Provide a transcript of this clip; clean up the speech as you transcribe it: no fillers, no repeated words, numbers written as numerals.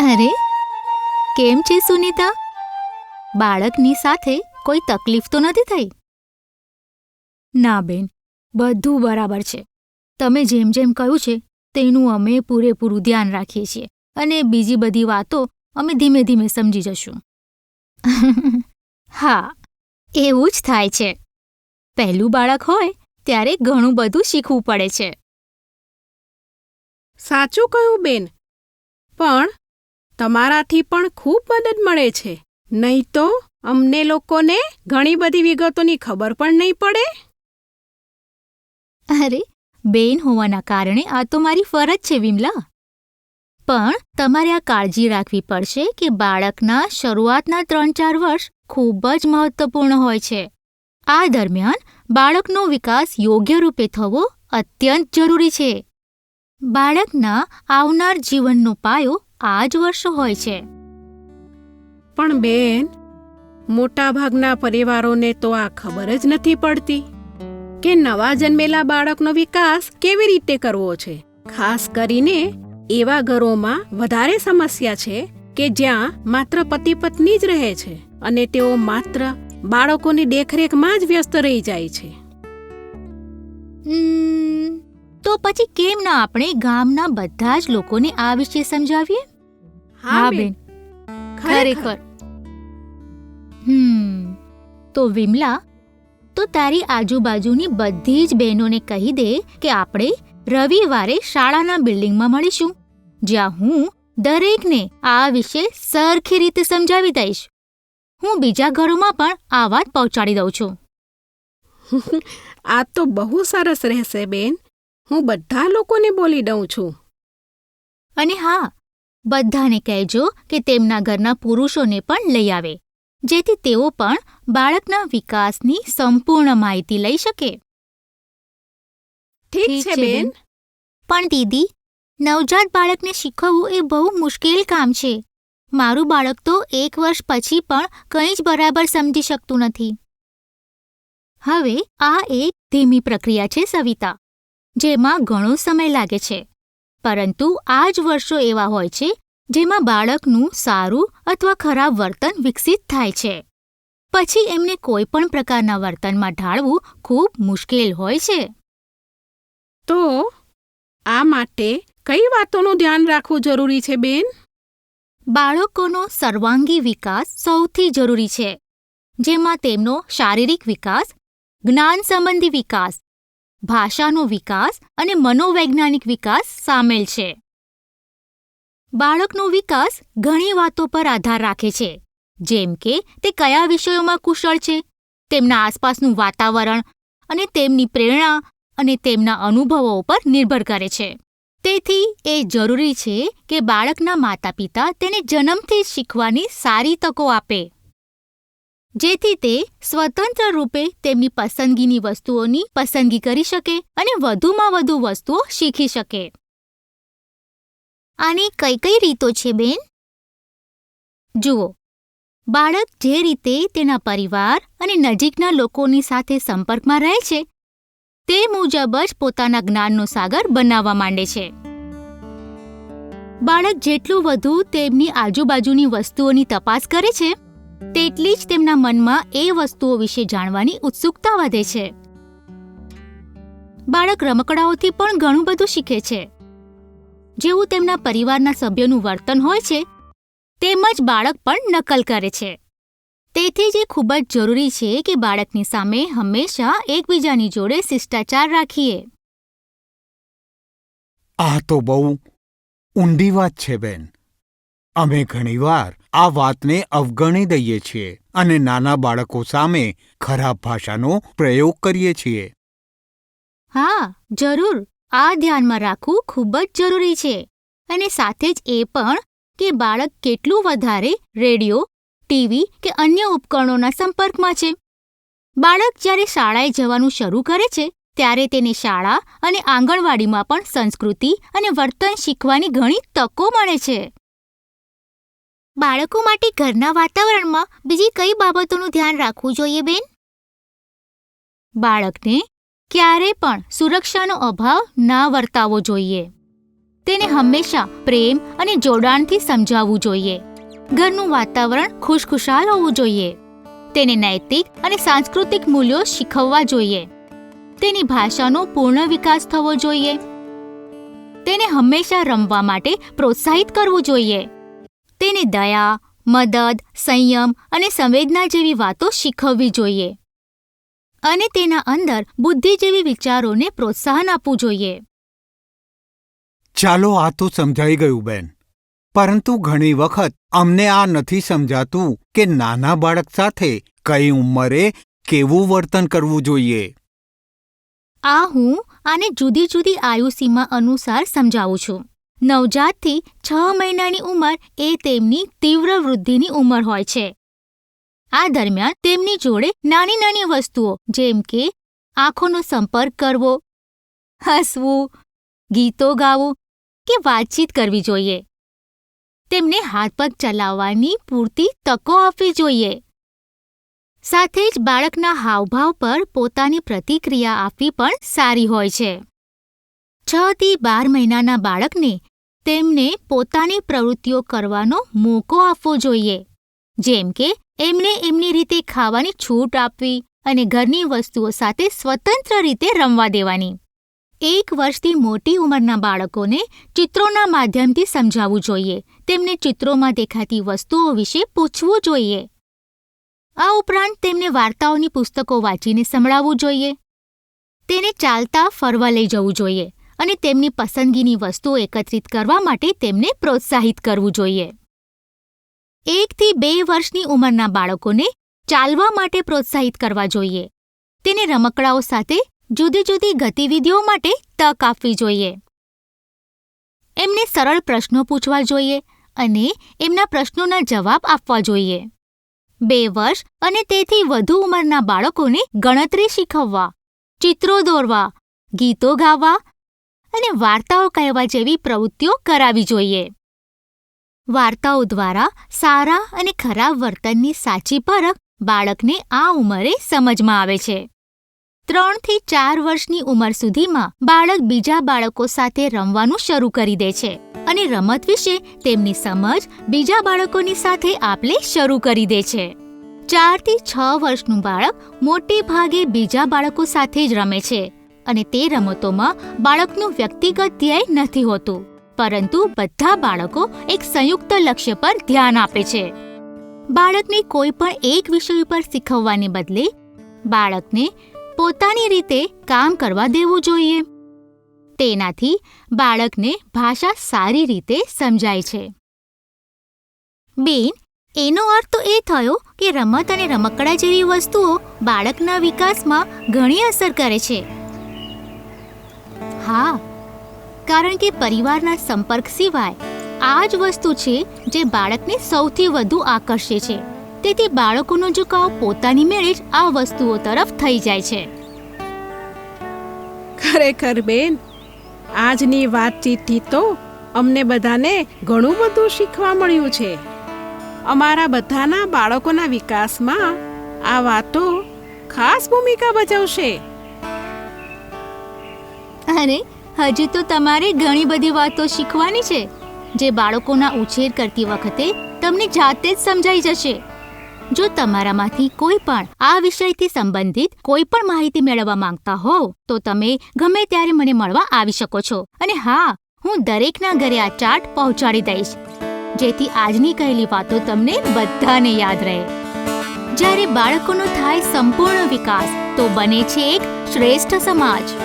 અરે, કેમ છે સુનીતા? બાળકની સાથે કોઈ તકલીફ તો નથી થઈ? ના બેન, બધું બરાબર છે. તમે જેમ જેમ કહ્યું છે તેનું અમે પૂરેપૂરું ધ્યાન રાખીએ છીએ અને બીજી બધી વાતો અમે ધીમે ધીમે સમજી જશું. હા, એવું જ થાય છે. પહેલું બાળક હોય ત્યારે ઘણું બધું શીખવું પડે છે. સાચું કહ્યું બેન, પણ તમારાથી પણ ખૂબ મદદ મળે છે. નહીં તો અમને લોકોને ઘણી બધી વિગતોની ખબર પણ નહીં પડે. અરે, બેન હોવાના કારણે આ તો મારી ફરજ છે વિમલા. પણ તમારે આ કાળજી રાખવી પડશે કે બાળકના શરૂઆતના 3-4 વર્ષ ખૂબ જ મહત્વપૂર્ણ હોય છે. આ દરમિયાન બાળકનો વિકાસ યોગ્ય રૂપે થવો અત્યંત જરૂરી છે. બાળકના આવનાર જીવનનો પાયો આ જ વર્ષો હોય છે. પણ બેન, મોટાભાગના પરિવારોને તો આ ખબર જ નથી પડતી કે નવા જન્મેલા બાળકનો વિકાસ કેવી રીતે કરવો છે. ખાસ કરીને એવા ઘરોમાં વધારે સમસ્યા છે કે જ્યાં માત્ર પતિ પત્ની જ રહે છે અને તેઓ માત્ર બાળકોની દેખરેખમાં જ વ્યસ્ત રહી જાય છે. તો પછી કેમ ના આપણે ગામના બધા જ લોકોને આ વિશે સમજાવીએ? હા બેન, ખરેખર. તો વિમલા, તો તારી આજુબાજુની બધી જ બહેનોને કહી દે કે આપણે રવિવારે શાળાના બિલ્ડિંગમાં મળીશું, જ્યાં હું દરેકને આ વિશે સરખી રીતે સમજાવી દઈશ. હું બીજા ઘરોમાં પણ આ વાત પહોંચાડી દઉં છું. આ તો બહુ સરસ રહેશે બેન. હું બધા લોકોને બોલી દઉં છું. અને હા, બધાને કહેજો કે તેમના ઘરના પુરુષોને પણ લઈ આવે, જેથી તેઓ પણ બાળકના વિકાસની સંપૂર્ણ માહિતી લઈ શકે. ઠીક છે બેન. પણ દીદી, નવજાત બાળકને શીખવવું એ બહુ મુશ્કેલ કામ છે. મારું બાળક તો 1 વર્ષ પછી પણ કંઈ જ બરાબર સમજી શકતું નથી. હવે આ એક ધીમી પ્રક્રિયા છે સવિતા, જેમાં ઘણો સમય લાગે છે. પરંતુ આ જ વર્ષો એવા હોય છે જેમાં બાળકનું સારું અથવા ખરાબ વર્તન વિકસિત થાય છે. પછી એમને કોઈ પણ પ્રકારના વર્તનમાં ઢાળવું ખૂબ મુશ્કેલ હોય છે. તો આ માટે કઈ વાતોનું ધ્યાન રાખવું જરૂરી છે બેન? બાળકોનો સર્વાંગી વિકાસ સૌથી જરૂરી છે, જેમાં તેમનો શારીરિક વિકાસ, જ્ઞાન સંબંધી વિકાસ, ભાષાનો વિકાસ અને મનોવૈજ્ઞાનિક વિકાસ સામેલ છે. બાળકનો વિકાસ ઘણી વાતો પર આધાર રાખે છે, જેમ કે તે કયા વિષયોમાં કુશળ છે, તેમના આસપાસનું વાતાવરણ અને તેમની પ્રેરણા અને તેમના અનુભવો પર નિર્ભર કરે છે. તેથી એ જરૂરી છે કે બાળકના માતા પિતા તેને જન્મથી જ શીખવાની સારી તકો આપે, જેથી તે સ્વતંત્ર રૂપે તેમની પસંદગીની વસ્તુઓની પસંદગી કરી શકે અને વધુમાં વધુ વસ્તુઓ શીખી શકે. આની કઈ કઈ રીતો છે બેન? જુઓ, બાળક જે રીતે તેના પરિવાર અને નજીકના લોકોની સાથે સંપર્કમાં રહે છે તે મુજબ જ પોતાના જ્ઞાનનો સાગર બનાવવા માંડે છે. બાળક જેટલું વધુ તેમની આજુબાજુની વસ્તુઓની તપાસ કરે છે, તેટલી જ તેમના મનમાં એ વસ્તુઓ વિશે જાણવાની ઉત્સુકતા વધે છે. બાળક રમકડાઓથી પણ ઘણું બધું શીખે છે. જેવું તેમના પરિવારના સભ્યોનું વર્તન હોય છે, તેમ જ બાળક પણ નકલ કરે છે. તેથી જ એ ખૂબ જ જરૂરી છે કે બાળકની સામે હંમેશા એકબીજાની જોડે શિષ્ટાચાર રાખીએ. આ તો બહુ ઊંડી વાત છે બેન. અમે ઘણીવાર આ વાતને અવગણી દઈએ છીએ અને નાના બાળકો સામે ખરાબ ભાષાનો પ્રયોગ કરીએ છીએ. હા, જરૂર. આ ધ્યાનમાં રાખવું ખૂબ જ જરૂરી છે. અને સાથે જ એ પણ કે બાળક કેટલું વધારે રેડિયો, ટીવી કે અન્ય ઉપકરણોના સંપર્કમાં છે. બાળક જ્યારે શાળાએ જવાનું શરૂ કરે છે ત્યારે તેને શાળા અને આંગણવાડીમાં પણ સંસ્કૃતિ અને વર્તન શીખવાની ઘણી તકો મળે છે. બાળકો માટે ઘરના વાતાવરણમાં બીજી કઈ બાબતોનું ધ્યાન રાખવું જોઈએ બેન? બાળકને ક્યારે પણ સુરક્ષાનો અભાવ ના વર્તાવવો જોઈએ. તેને હંમેશા પ્રેમ અને જોડાણથી સમજાવવું જોઈએ. ઘરનું વાતાવરણ ખુશખુશાલ હોવું જોઈએ. તેને નૈતિક અને સાંસ્કૃતિક મૂલ્યો શીખવવા જોઈએ. તેની ભાષાનો પૂર્ણ વિકાસ થવો જોઈએ. તેને હંમેશા રમવા માટે પ્રોત્સાહિત કરવું જોઈએ. તેને દયા, મદદ, સંયમ અને સંવેદના જેવી વાતો શીખવવી જોઈએ. અને તેના અંદર બુદ્ધિ જેવી વિચારોને પ્રોત્સાહન આપવું જોઈએ. ચાલો, આ તો સમજાઈ ગયું બેન. પરંતુ ઘણી વખત અમને આ નથી સમજાતું કે નાના બાળક સાથે કઈ ઉંમરે કેવું વર્તન કરવું જોઈએ. આ હું આને જુદી જુદી આયુસીમા અનુસાર સમજાવું છું. નવજાતથી 6 મહિનાની ઉંમર એ તેમની તીવ્ર વૃદ્ધિની ઉંમર હોય છે. આ દરમિયાન તેમની જોડે નાની નાની વસ્તુઓ જેમ કે આંખોનો સંપર્ક કરવો, હસવું, ગીતો ગાવું કે વાતચીત કરવી જોઈએ. તેમને હાથ પગ ચલાવવાની પૂરતી તકો આપવી જોઈએ. સાથે જ બાળકના હાવભાવ પર પોતાની પ્રતિક્રિયા આપવી પણ સારી હોય છે. 6 થી 12 મહિનાના બાળકને તેમને પોતાની પ્રવૃત્તિઓ કરવાનો મોકો આપવો જોઈએ. જેમ કે એમને એમની રીતે ખાવાની છૂટ આપવી અને ઘરની વસ્તુઓ સાથે સ્વતંત્ર રીતે રમવા દેવાની. 1 વર્ષથી મોટી ઉંમરના બાળકોને ચિત્રોના માધ્યમથી સમજાવવું જોઈએ. તેમને ચિત્રોમાં દેખાતી વસ્તુઓ વિશે પૂછવું જોઈએ. આ ઉપરાંત તેમને વાર્તાઓની પુસ્તકો વાંચીને સંભળાવવું જોઈએ. તેને ચાલતા ફરવા લઈ જવું જોઈએ અને તેમની પસંદગીની વસ્તુઓ એકત્રિત કરવા માટે તેમને પ્રોત્સાહિત કરવું જોઈએ. 1 થી 2 વર્ષની ઉંમરના બાળકોને ચાલવા માટે પ્રોત્સાહિત કરવા જોઈએ. તેને રમકડાઓ સાથે જુદી જુદી ગતિવિધિઓ માટે તક આપવી જોઈએ. એમને સરળ પ્રશ્નો પૂછવા જોઈએ અને એમના પ્રશ્નોના જવાબ આપવા જોઈએ. 2 વર્ષ અને તેથી વધુ ઉંમરના બાળકોને ગણતરી શીખવવા, ચિત્રો દોરવા, ગીતો ગાવા અને વાર્તાઓ કહેવા જેવી પ્રવૃત્તિઓ કરાવી જોઈએ. વાર્તાઓ દ્વારા સારા અને ખરાબ વર્તનની સાચી પરખ બાળકને આ ઉંમરે સમજમાં આવે છે. 3 થી 4 વર્ષની ઉંમર સુધીમાં બાળક બીજા બાળકો સાથે રમવાનું શરૂ કરી દે છે અને રમત વિશે તેમની સમજ બીજા બાળકોની સાથે આપલે શરૂ કરી દે છે. 4 થી 6 વર્ષનું બાળક મોટે ભાગે બીજા બાળકો સાથે જ રમે છે અને તે રમતોમાં બાળકનું વ્યક્તિગત ધ્યેય નથી હોતું, પરંતુ બધા બાળકો એક સંયુક્ત લક્ષ્ય પર ધ્યાન આપે છે. બાળકને કોઈ પણ એક વિષય ઉપર શીખવવાને બદલે બાળકને પોતાની રીતે કામ કરવા દેવું જોઈએ. તેનાથી બાળકને ભાષા સારી રીતે સમજાય છે. બેન, એનો અર્થ તો એ થયો કે રમત અને રમકડા જેવી વસ્તુઓ બાળકના વિકાસમાં ઘણી અસર કરે છે. હા, કારણ કે પરિવારના સંપર્ક સિવાય આ જ વસ્તુ છે જે બાળકને સૌથી વધુ આકર્ષે છે. તેથી બાળકોનો ઝુકાવ પોતાની મેળે જ આ વસ્તુઓ તરફ થઈ જાય છે. ખરેખર બેન, આજની વાતચીતથી તો અમને બધાને ઘણું બધું શીખવા મળ્યું છે. અમારા બધાના બાળકોના વિકાસમાં આ વાતો ખાસ ભૂમિકા ભજવશે. અરે, હજી તો તમારે ઘણી બધી વાતો શીખવાની છે જે બાળકોના ઉછેર કરતી વખતે તમને જાતે જ સમજાઈ જશે. જો તમારામાંથી કોઈ પણ આ વિષયથી સંબંધિત કોઈ પણ માહિતી મેળવવા માંગતા હોવ તો તમે ગમે ત્યારે મને મળવા આવી શકો છો. અને હા, હું દરેકના ઘરે આ ચાર્ટ પહોંચાડી દઈશ જેથી આજની કહેલી વાતો તમને બધાને યાદ રહે. જ્યારે બાળકોનો થાય સંપૂર્ણ વિકાસ તો બને છે એક શ્રેષ્ઠ સમાજ.